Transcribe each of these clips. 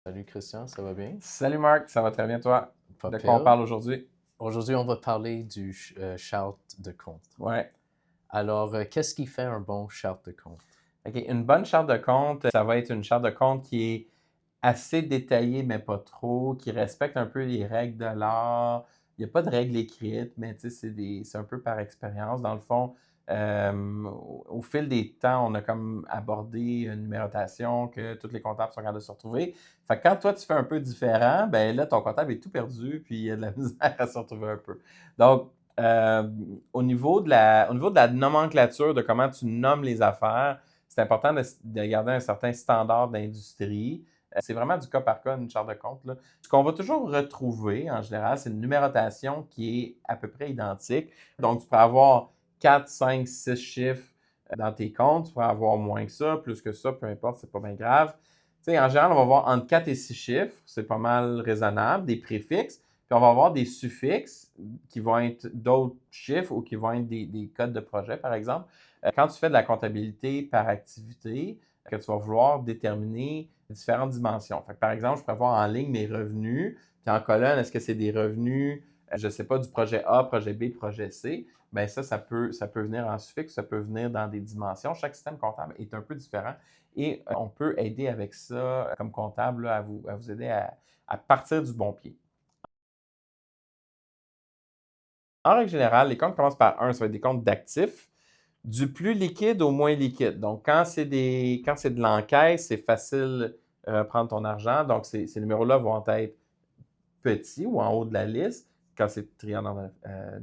Salut Christian, ça va bien? Salut Marc, ça va très bien toi? Pas De quoi on pire. parle aujourd'hui? Aujourd'hui, on va parler du charte de compte. Ouais. Alors, qu'est-ce qui fait un bon charte de compte? OK, une bonne charte de compte, ça va être une charte de compte qui est assez détaillée, mais pas trop, qui respecte un peu les règles de l'art. Il n'y a pas de règles écrites, mais tu sais, c'est un peu par expérience. Dans le fond, au fil des temps, on a comme abordé une numérotation que tous les comptables sont capables de se retrouver. Fait que quand toi, tu fais un peu différent, ben là, ton comptable est tout perdu, puis il y a de la misère à se retrouver un peu. Donc, au niveau de la nomenclature, de comment tu nommes les affaires, c'est important de garder un certain standard d'industrie. C'est vraiment du cas par cas, une charte de compte, là. Ce qu'on va toujours retrouver, en général, c'est une numérotation qui est à peu près identique. Donc, tu peux avoir 4, 5, 6 chiffres dans tes comptes. Tu pourrais avoir moins que ça, plus que ça, peu importe, c'est pas bien grave. Tu sais, en général, on va avoir entre 4 et 6 chiffres. C'est pas mal raisonnable. Des préfixes. Puis on va avoir des suffixes qui vont être d'autres chiffres ou qui vont être des codes de projet, par exemple. Quand tu fais de la comptabilité par activité, que tu vas vouloir déterminer différentes dimensions. Fait que, par exemple, je peux avoir en ligne mes revenus, puis en colonne, est-ce que c'est des revenus, je ne sais pas, du projet A, projet B, projet C? Bien ça peut venir en suffixe, ça peut venir dans des dimensions. Chaque système comptable est un peu différent et on peut aider avec ça, comme comptable, là, à vous aider à partir du bon pied. En règle générale, les comptes commencent par 1, ça va être des comptes d'actifs, du plus liquide au moins liquide. Donc, quand c'est de l'encaisse, c'est facile de prendre ton argent. Donc, ces numéros-là vont être petits ou en haut de la liste quand c'est trié en ordre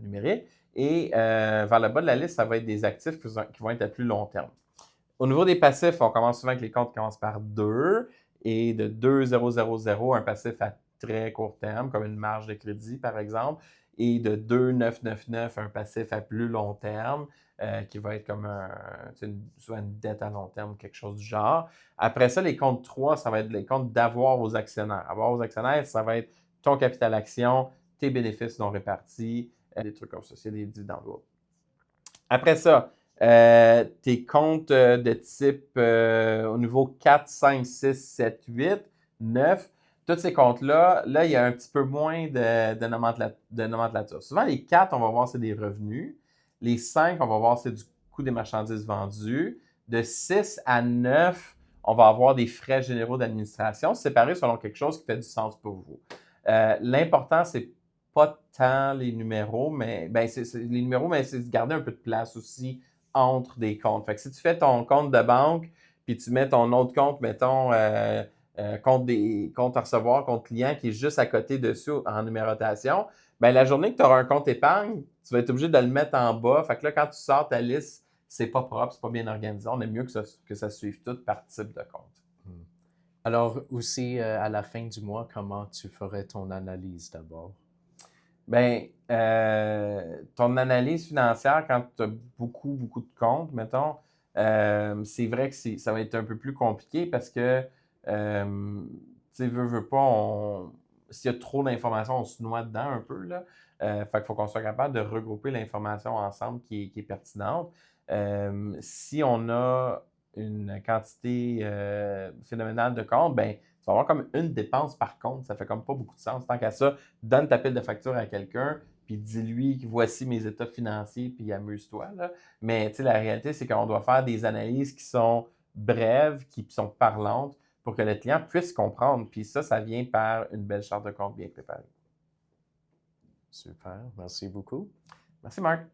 numérique. Et vers le bas de la liste, ça va être des actifs qui vont être à plus long terme. Au niveau des passifs, on commence souvent avec les comptes qui commencent par 2 et de 2,000, un passif à très court terme, comme une marge de crédit, par exemple, et de 2,999, un passif à plus long terme, qui va être comme soit une dette à long terme, quelque chose du genre. Après ça, les comptes 3, ça va être les comptes d'avoir aux actionnaires. Avoir aux actionnaires, ça va être ton capital action, tes bénéfices non répartis, des trucs comme ça, c'est des dividendes. Après ça, tes comptes de type au niveau 4, 5, 6, 7, 8, 9, tous ces comptes-là, là, il y a un petit peu moins de nomenclature. Souvent, les 4, on va voir c'est des revenus. Les 5, on va voir c'est du coût des marchandises vendues. De 6 à 9, on va avoir des frais généraux d'administration séparés selon quelque chose qui fait du sens pour vous. L'important, c'est pas tant les numéros, mais ben, les numéros, mais c'est de garder un peu de place aussi entre des comptes. Fait que si tu fais ton compte de banque, puis tu mets ton autre compte, mettons, compte à recevoir, compte client, qui est juste à côté dessus en numérotation, ben la journée que tu auras un compte épargne, tu vas être obligé de le mettre en bas. Fait que là, quand tu sors ta liste, c'est pas propre, c'est pas bien organisé. On aime mieux que ça suive tout par type de compte. Hmm. Alors, aussi, à la fin du mois, comment tu ferais ton analyse d'abord? Ben, ton analyse financière, quand tu as beaucoup, beaucoup de comptes, mettons, c'est vrai que ça va être un peu plus compliqué parce que, tu sais, veux pas, s'il y a trop d'informations, on se noie dedans un peu, là. Fait qu'il faut qu'on soit capable de regrouper l'information ensemble qui est pertinente. Si on a une quantité phénoménale de comptes, ben, tu vas avoir comme une dépense par compte. Ça fait comme pas beaucoup de sens. Tant qu'à ça, donne ta pile de factures à quelqu'un, puis dis-lui, voici mes états financiers, puis amuse-toi, là. Mais tu sais, la réalité, c'est qu'on doit faire des analyses qui sont brèves, qui sont parlantes, pour que le client puisse comprendre. Puis ça vient par une belle charte de compte bien préparée. Super, merci beaucoup. Merci, Marc.